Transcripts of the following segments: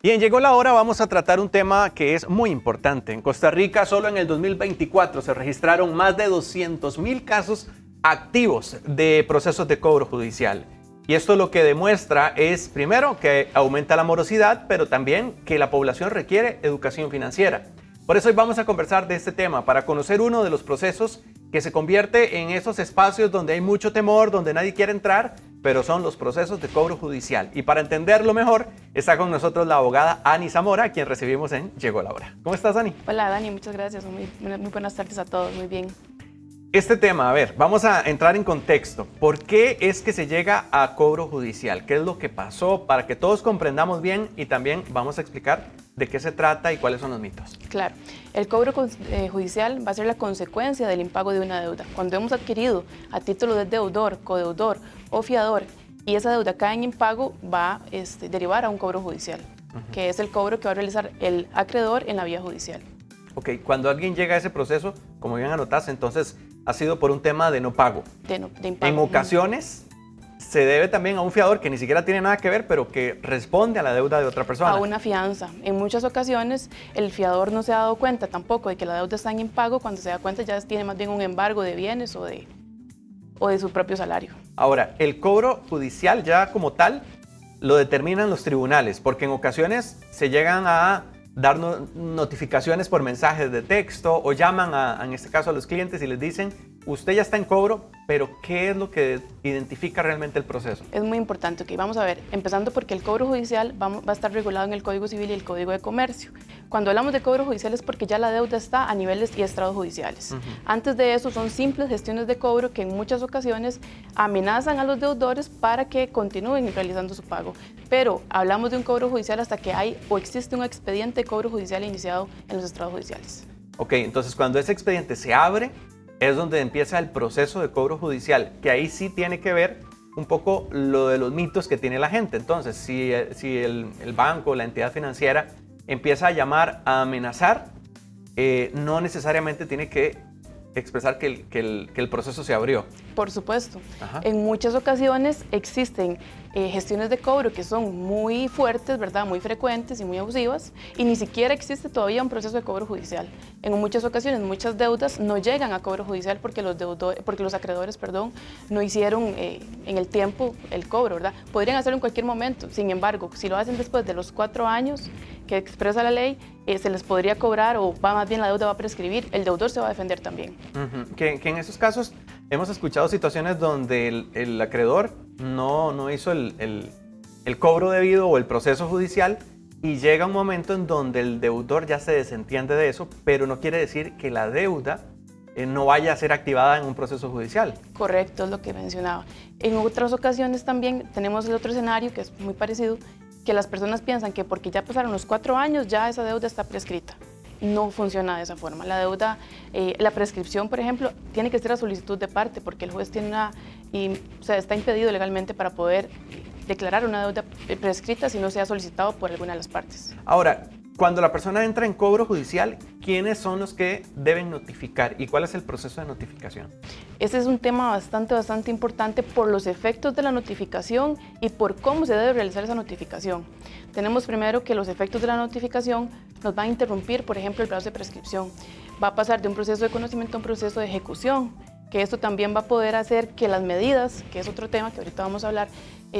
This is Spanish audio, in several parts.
Y en Llegó la Hora vamos a tratar un tema que es muy importante. En Costa Rica, solo en el 2024 se registraron más de 200,000 casos activos de procesos de cobro judicial. Y esto lo que demuestra es, primero, que aumenta la morosidad, pero también que la población requiere educación financiera. Por eso hoy vamos a conversar de este tema, para conocer uno de los procesos que se convierte en esos espacios donde hay mucho temor, donde nadie quiere entrar, pero son los procesos de cobro judicial. Y para entenderlo mejor, está con nosotros la abogada Ani Zamora, a quien recibimos en Llegó la Hora. ¿Cómo estás, Ani? Hola, Dani, muchas gracias. Muy buenas tardes a todos, muy bien. Este tema, a ver, vamos a entrar en contexto. ¿Por qué es que se llega a cobro judicial? ¿Qué es lo que pasó? Para que todos comprendamos bien y también vamos a explicar de qué se trata y cuáles son los mitos. Claro, el cobro judicial va a ser la consecuencia del impago de una deuda. Cuando hemos adquirido a título de deudor, codeudor o fiador y esa deuda cae en impago, va a derivar a un cobro judicial, que es el cobro que va a realizar el acreedor en la vía judicial. Ok, cuando alguien llega a ese proceso, como bien anotaste, entonces ha sido por un tema de no pago. De impago. En ocasiones se debe también a un fiador que ni siquiera tiene nada que ver, pero que responde a la deuda de otra persona. A una fianza. En muchas ocasiones el fiador no se ha dado cuenta tampoco de que la deuda está en impago. Cuando se da cuenta ya tiene más bien un embargo de bienes o de su propio salario. Ahora, el cobro judicial ya como tal lo determinan los tribunales, porque en ocasiones se llegan a dar notificaciones por mensajes de texto o llaman en este caso a los clientes y les dicen, usted ya está en cobro, pero ¿qué es lo que identifica realmente el proceso? Es muy importante, ok, vamos a ver, empezando porque el cobro judicial va a estar regulado en el Código Civil y el Código de Comercio. Cuando hablamos de cobro judicial es porque ya la deuda está a niveles y estrados judiciales. Antes de eso son simples gestiones de cobro que en muchas ocasiones amenazan a los deudores para que continúen realizando su pago. Pero hablamos de un cobro judicial hasta que hay o existe un expediente de cobro judicial iniciado en los estrados judiciales. Ok, entonces cuando ese expediente se abre, es donde empieza el proceso de cobro judicial, que ahí sí tiene que ver un poco lo de los mitos que tiene la gente. Entonces, si el banco, la entidad financiera, empieza a llamar, a amenazar, no necesariamente tiene que expresar que el proceso se abrió. Por supuesto. Ajá. En muchas ocasiones existen gestiones de cobro que son muy fuertes, ¿verdad? Muy frecuentes y muy abusivas, y ni siquiera existe todavía un proceso de cobro judicial. En muchas ocasiones, muchas deudas no llegan a cobro judicial porque los acreedores, no hicieron en el tiempo el cobro, ¿verdad? Podrían hacerlo en cualquier momento. Sin embargo, si lo hacen después de los 4 años que expresa la ley, se les podría cobrar o más bien la deuda va a prescribir. El deudor se va a defender también. Que en esos casos hemos escuchado situaciones donde el acreedor no hizo el cobro debido o el proceso judicial y llega un momento en donde el deudor ya se desentiende de eso, pero no quiere decir que la deuda no vaya a ser activada en un proceso judicial. Correcto, es lo que mencionaba. En otras ocasiones también tenemos el otro escenario que es muy parecido, que las personas piensan que porque ya pasaron los 4 años ya esa deuda está prescrita. No funciona de esa forma. La deuda, la prescripción, por ejemplo, tiene que ser a solicitud de parte porque el juez tiene está impedido legalmente para poder declarar una deuda prescrita si no sea solicitado por alguna de las partes. Ahora, cuando la persona entra en cobro judicial, ¿quiénes son los que deben notificar y cuál es el proceso de notificación? Ese es un tema bastante importante por los efectos de la notificación y por cómo se debe realizar esa notificación. Tenemos primero que los efectos de la notificación nos van a interrumpir, por ejemplo, el plazo de prescripción. Va a pasar de un proceso de conocimiento a un proceso de ejecución, que esto también va a poder hacer que las medidas, que es otro tema que ahorita vamos a hablar,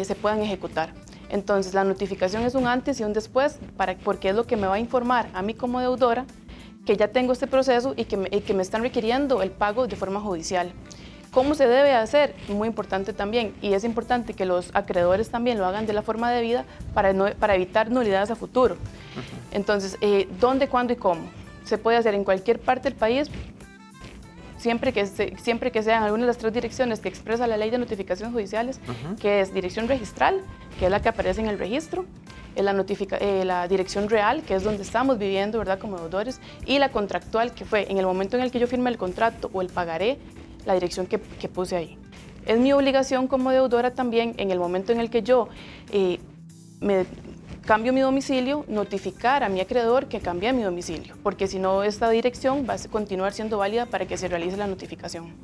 se puedan ejecutar. Entonces, la notificación es un antes y un después, porque es lo que me va a informar a mí como deudora que ya tengo este proceso y que me están requiriendo el pago de forma judicial. ¿Cómo se debe hacer? Muy importante también, y es importante que los acreedores también lo hagan de la forma debida para evitar nulidades a futuro. Entonces, ¿dónde, cuándo y cómo? Se puede hacer en cualquier parte del país, siempre que sean alguna de las 3 direcciones que expresa la ley de notificaciones judiciales, que es dirección registral, que es la que aparece en el registro, la dirección real, que es donde estamos viviendo, ¿verdad?, como deudores, y la contractual, que fue en el momento en el que yo firmé el contrato o el pagaré, la dirección que puse ahí. Es mi obligación como deudora también, en el momento en el que yo me cambio mi domicilio, notificar a mi acreedor que cambie mi domicilio, porque si no, esta dirección va a continuar siendo válida para que se realice la notificación.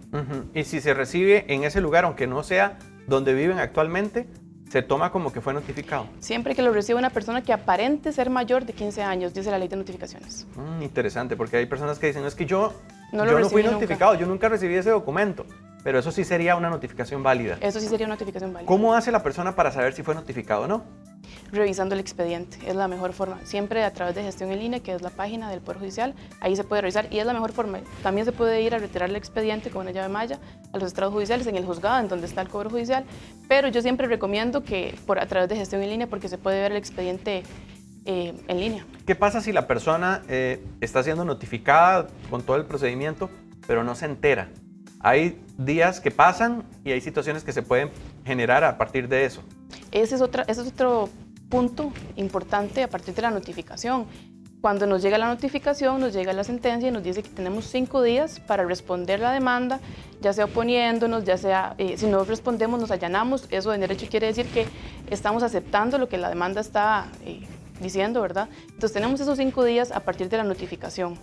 Y si se recibe en ese lugar, aunque no sea donde viven actualmente, se toma como que fue notificado. Siempre que lo reciba una persona que aparente ser mayor de 15 años, dice la ley de notificaciones. Interesante, porque hay personas que dicen, es que yo no fui nunca. notificado, yo nunca recibí ese documento, pero eso sí sería una notificación válida. Eso sí sería una notificación válida. ¿Cómo hace la persona para saber si fue notificado o no? Revisando el expediente, es la mejor forma. Siempre a través de gestión en línea, que es la página del Poder Judicial, ahí se puede revisar y es la mejor forma. También se puede ir a retirar el expediente con una llave malla a los estrados judiciales, en el juzgado, en donde está el cobro judicial, pero yo siempre recomiendo que a través de gestión en línea, porque se puede ver el expediente en línea. ¿Qué pasa si la persona está siendo notificada con todo el procedimiento, pero no se entera? Hay días que pasan y hay situaciones que se pueden generar a partir de eso. Ese es otro punto importante a partir de la notificación. Cuando nos llega la notificación, nos llega la sentencia y nos dice que tenemos 5 días para responder la demanda, ya sea oponiéndonos, ya sea, si no respondemos, nos allanamos. Eso en derecho quiere decir que estamos aceptando lo que la demanda está diciendo, ¿verdad? Entonces tenemos esos 5 días a partir de la notificación.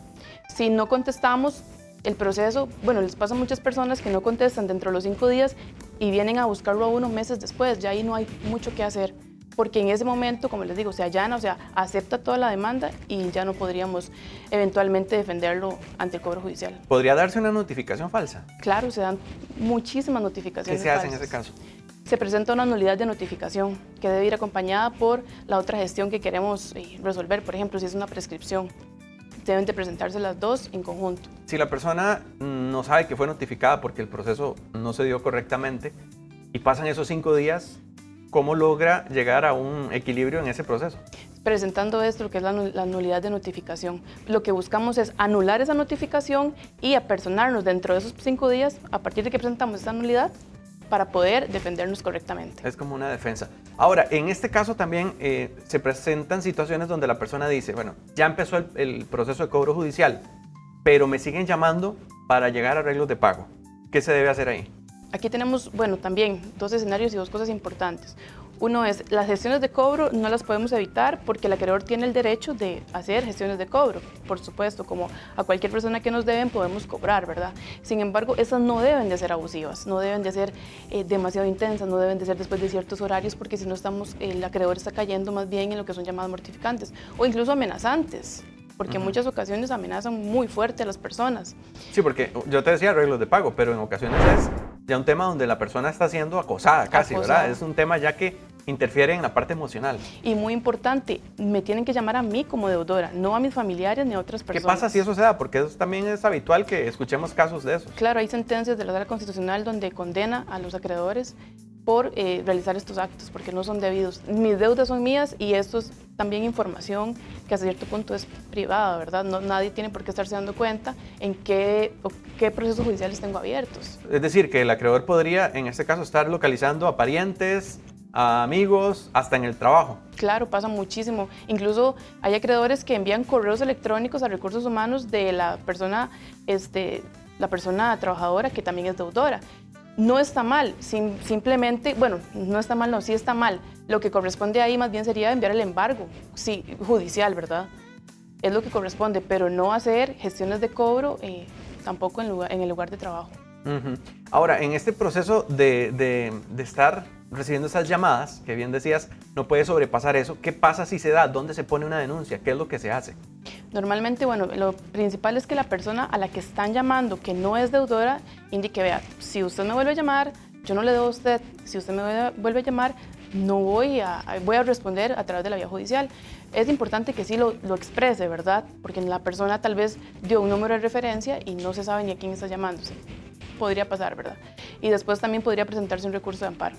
Si no contestamos, el proceso, bueno, les pasa a muchas personas que no contestan dentro de los 5 días y vienen a buscarlo a uno meses después. Ya ahí no hay mucho que hacer, porque en ese momento, como les digo, se allana, o sea, acepta toda la demanda y ya no podríamos eventualmente defenderlo ante el cobro judicial. ¿Podría darse una notificación falsa? Claro, se dan muchísimas notificaciones ¿Qué se hace falsas. en ese caso? Se presenta una nulidad de notificación que debe ir acompañada por la otra gestión que queremos resolver. Por ejemplo, si es una prescripción, deben de presentarse las dos en conjunto. Si la persona no sabe que fue notificada porque el proceso no se dio correctamente y pasan esos 5 días, ¿cómo logra llegar a un equilibrio en ese proceso? Presentando esto, lo que es la nulidad de notificación. Lo que buscamos es anular esa notificación y apersonarnos dentro de esos 5 días, a partir de que presentamos esa nulidad, para poder defendernos correctamente. Es como una defensa. Ahora, en este caso también se presentan situaciones donde la persona dice, bueno, ya empezó el proceso de cobro judicial, pero me siguen llamando para llegar a arreglos de pago. ¿Qué se debe hacer ahí? Aquí tenemos, bueno, también 2 escenarios y 2 cosas importantes. Uno es, las gestiones de cobro no las podemos evitar porque el acreedor tiene el derecho de hacer gestiones de cobro. Por supuesto, como a cualquier persona que nos deben podemos cobrar, ¿verdad? Sin embargo, esas no deben de ser abusivas, no deben de ser demasiado intensas, no deben de ser después de ciertos horarios, porque si no estamos, el acreedor está cayendo más bien en lo que son llamadas mortificantes o incluso amenazantes, porque en muchas ocasiones amenazan muy fuerte a las personas. Sí, porque yo te decía arreglos de pago, pero en ocasiones es ya un tema donde la persona está siendo acosada casi, ¿verdad? Es un tema ya que interfiere en la parte emocional. Y muy importante, me tienen que llamar a mí como deudora, no a mis familiares ni a otras personas. ¿Qué pasa si eso se da? Porque eso también es habitual que escuchemos casos de eso. Claro, hay sentencias de la Sala Constitucional donde condena a los acreedores por realizar estos actos, porque no son debidos. Mis deudas son mías y esto es también información que hasta cierto punto es privada, ¿verdad? No, nadie tiene por qué estarse dando cuenta en qué procesos judiciales tengo abiertos. Es decir, que el acreedor podría, en este caso, estar localizando a parientes, a amigos, hasta en el trabajo. Claro, pasa muchísimo. Incluso hay acreedores que envían correos electrónicos a recursos humanos de la persona trabajadora que también es deudora. No está mal, simplemente, bueno, no está mal, no, sí está mal. Lo que corresponde ahí más bien sería enviar el embargo, sí, judicial, ¿verdad? Es lo que corresponde, pero no hacer gestiones de cobro tampoco en el lugar de trabajo. Ahora, en este proceso de estar recibiendo esas llamadas, que bien decías, no puede sobrepasar eso, ¿qué pasa si se da? ¿Dónde se pone una denuncia? ¿Qué es lo que se hace? Normalmente, bueno, lo principal es que la persona a la que están llamando, que no es deudora, indique, vea, si usted me vuelve a llamar, yo no le debo a usted, si usted me vuelve a llamar, no voy a responder a través de la vía judicial. Es importante que sí lo exprese, ¿verdad? Porque la persona tal vez dio un número de referencia y no se sabe ni a quién está llamándose. Podría pasar, ¿verdad? Y después también podría presentarse un recurso de amparo.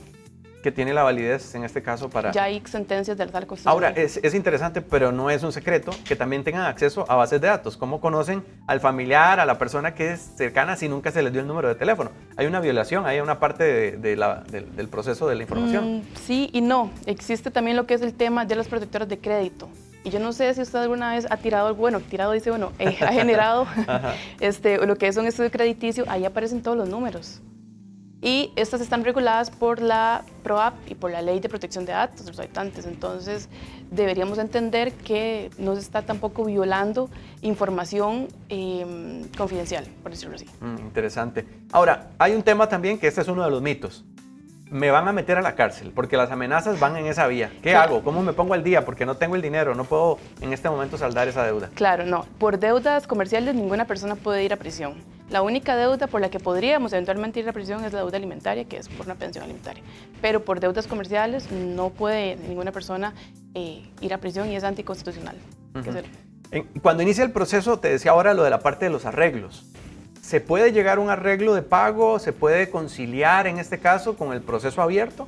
Que tiene la validez en este caso para... Ya hay sentencias de la Sala Constitucional. Ahora, es interesante, pero no es un secreto, que también tengan acceso a bases de datos. ¿Cómo conocen al familiar, a la persona que es cercana si nunca se les dio el número de teléfono? Hay una violación, hay una parte del proceso de la información. Sí y no. Existe también lo que es el tema de las protectoras de crédito. Y yo no sé si usted alguna vez ha tirado, ha generado lo que es un estudio crediticio, ahí aparecen todos los números. Y estas están reguladas por la PROAP y por la Ley de Protección de Datos de los Habitantes. Entonces, deberíamos entender que no se está tampoco violando información confidencial, por decirlo así. Interesante. Ahora, hay un tema también que este es uno de los mitos. me van a meter a la cárcel, porque las amenazas van en esa vía. ¿Qué hago? ¿Cómo me pongo al día? Porque no tengo el dinero, no puedo en este momento saldar esa deuda. Claro, no. Por deudas comerciales ninguna persona puede ir a prisión. La única deuda por la que podríamos eventualmente ir a prisión es la deuda alimentaria, que es por una pensión alimentaria. Pero por deudas comerciales no puede ninguna persona ir a prisión y es anticonstitucional. Cuando inicia el proceso, te decía ahora lo de la parte de los arreglos. ¿Se puede llegar a un arreglo de pago? ¿Se puede conciliar en este caso con el proceso abierto?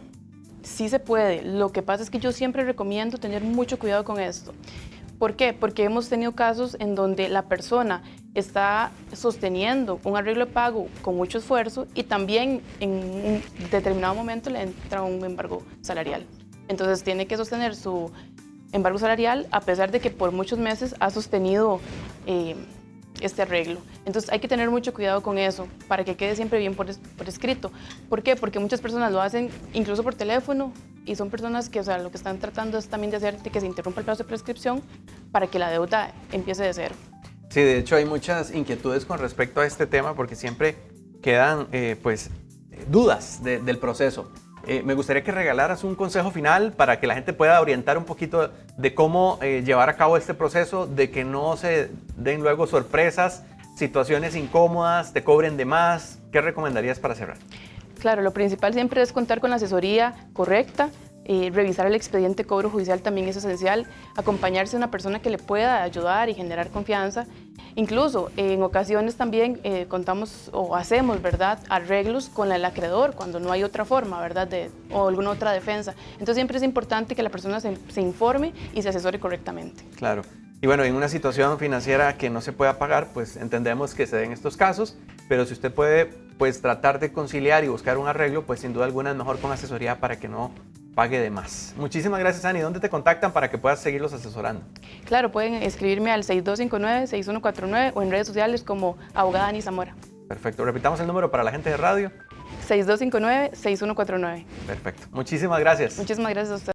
Sí se puede. Lo que pasa es que yo siempre recomiendo tener mucho cuidado con esto. ¿Por qué? Porque hemos tenido casos en donde la persona está sosteniendo un arreglo de pago con mucho esfuerzo y también en un determinado momento le entra un embargo salarial. Entonces tiene que sostener su embargo salarial a pesar de que por muchos meses ha sostenido este arreglo. Entonces hay que tener mucho cuidado con eso para que quede siempre bien por escrito. ¿Por qué? Porque muchas personas lo hacen incluso por teléfono y son personas que, o sea, lo que están tratando es también de hacer que se interrumpa el plazo de prescripción para que la deuda empiece de cero. Sí, de hecho hay muchas inquietudes con respecto a este tema porque siempre quedan dudas del proceso. Me gustaría que regalaras un consejo final para que la gente pueda orientar un poquito de cómo llevar a cabo este proceso, de que no se den luego sorpresas, situaciones incómodas, te cobren de más. ¿Qué recomendarías para cerrar? Claro, lo principal siempre es contar con la asesoría correcta. Revisar el expediente de cobro judicial también es esencial, acompañarse de una persona que le pueda ayudar y generar confianza. Incluso en ocasiones también contamos o hacemos, ¿verdad?, arreglos con el acreedor cuando no hay otra forma, ¿verdad?, o alguna otra defensa. Entonces siempre es importante que la persona se informe y se asesore correctamente. Claro. Y bueno, en una situación financiera que no se pueda pagar, pues entendemos que se den estos casos, pero si usted puede pues tratar de conciliar y buscar un arreglo, pues sin duda alguna es mejor con asesoría para que no pague de más. Muchísimas gracias, Ani. ¿Dónde te contactan para que puedas seguirlos asesorando? Claro, pueden escribirme al 6259-6149 o en redes sociales como abogada Ani Zamora. Perfecto. Repitamos el número para la gente de radio. 6259-6149. Perfecto. Muchísimas gracias. Muchísimas gracias a usted.